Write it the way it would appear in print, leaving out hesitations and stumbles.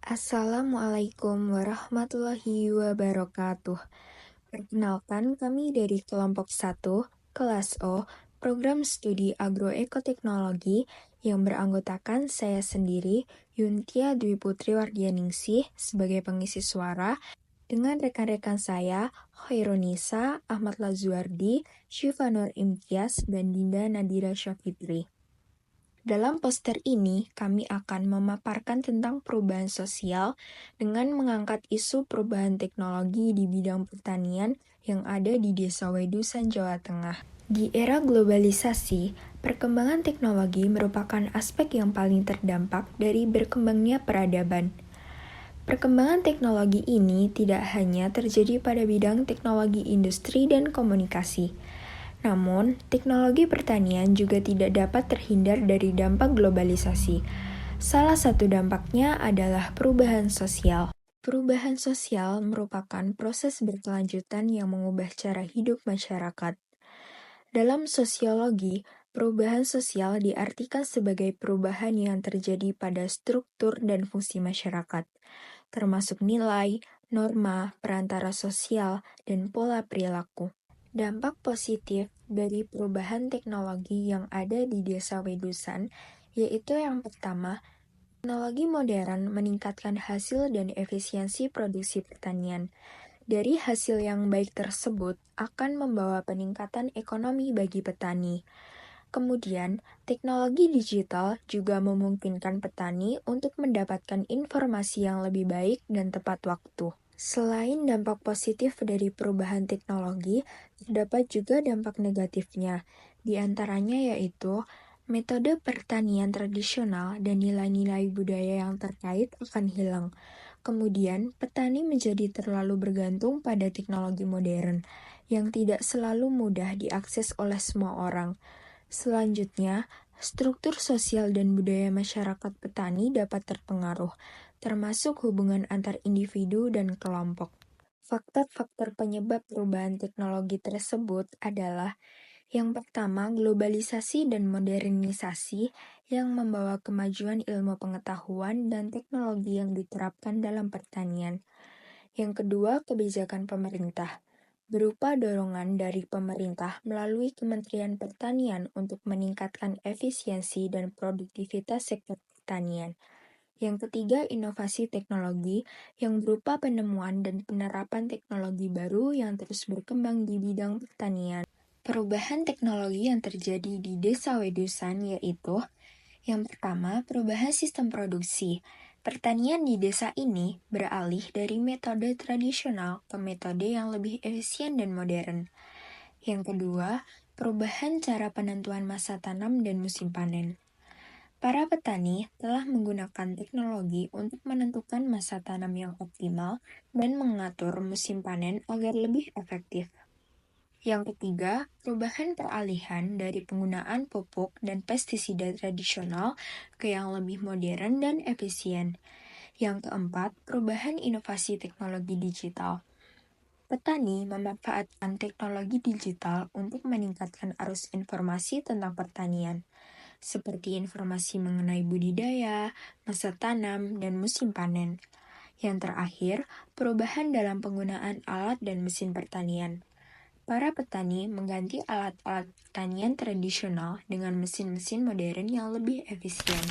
Assalamualaikum warahmatullahi wabarakatuh. Perkenalkan, kami dari kelompok 1, kelas O, program studi agroekoteknologi yang beranggotakan saya sendiri, Yuntia Dwi Putri Wardianingsih, sebagai pengisi suara, dengan rekan-rekan saya, Khairunisa, Ahmad Lazuardi, Syifa Nur Imtiaz, dan Dinda Nadira Syafitri. Dalam poster ini, kami akan memaparkan tentang perubahan sosial dengan mengangkat isu perubahan teknologi di bidang pertanian yang ada di Desa Wedusan, Jawa Tengah. Di era globalisasi, perkembangan teknologi merupakan aspek yang paling terdampak dari berkembangnya peradaban. Perkembangan teknologi ini tidak hanya terjadi pada bidang teknologi industri dan komunikasi, namun, teknologi pertanian juga tidak dapat terhindar dari dampak globalisasi. Salah satu dampaknya adalah perubahan sosial. Perubahan sosial merupakan proses berkelanjutan yang mengubah cara hidup masyarakat. Dalam sosiologi, perubahan sosial diartikan sebagai perubahan yang terjadi pada struktur dan fungsi masyarakat, termasuk nilai, norma, perantara sosial, dan pola perilaku. Dampak positif dari perubahan teknologi yang ada di Desa Wedusan, yaitu yang pertama, teknologi modern meningkatkan hasil dan efisiensi produksi pertanian. Dari hasil yang baik tersebut akan membawa peningkatan ekonomi bagi petani. Kemudian, teknologi digital juga memungkinkan petani untuk mendapatkan informasi yang lebih baik dan tepat waktu. Selain dampak positif dari perubahan teknologi, terdapat juga dampak negatifnya. Di antaranya yaitu metode pertanian tradisional dan nilai-nilai budaya yang terkait akan hilang. Kemudian, petani menjadi terlalu bergantung pada teknologi modern yang tidak selalu mudah diakses oleh semua orang. Selanjutnya, struktur sosial dan budaya masyarakat petani dapat terpengaruh, termasuk hubungan antar individu dan kelompok. Faktor-faktor penyebab perubahan teknologi tersebut adalah yang pertama, globalisasi dan modernisasi yang membawa kemajuan ilmu pengetahuan dan teknologi yang diterapkan dalam pertanian. Yang kedua, kebijakan pemerintah berupa dorongan dari pemerintah melalui Kementerian Pertanian untuk meningkatkan efisiensi dan produktivitas sektor pertanian. Yang ketiga, inovasi teknologi yang berupa penemuan dan penerapan teknologi baru yang terus berkembang di bidang pertanian. Perubahan teknologi yang terjadi di Desa Wedusan yaitu yang pertama, perubahan sistem produksi. Pertanian di desa ini beralih dari metode tradisional ke metode yang lebih efisien dan modern. Yang kedua, perubahan cara penentuan masa tanam dan musim panen. Para petani telah menggunakan teknologi untuk menentukan masa tanam yang optimal dan mengatur musim panen agar lebih efektif. Yang ketiga, perubahan peralihan dari penggunaan pupuk dan pestisida tradisional ke yang lebih modern dan efisien. Yang keempat, perubahan inovasi teknologi digital. Petani memanfaatkan teknologi digital untuk meningkatkan arus informasi tentang pertanian, seperti informasi mengenai budidaya, masa tanam, dan musim panen. Yang terakhir, perubahan dalam penggunaan alat dan mesin pertanian. Para petani mengganti alat-alat pertanian tradisional dengan mesin-mesin modern yang lebih efisien.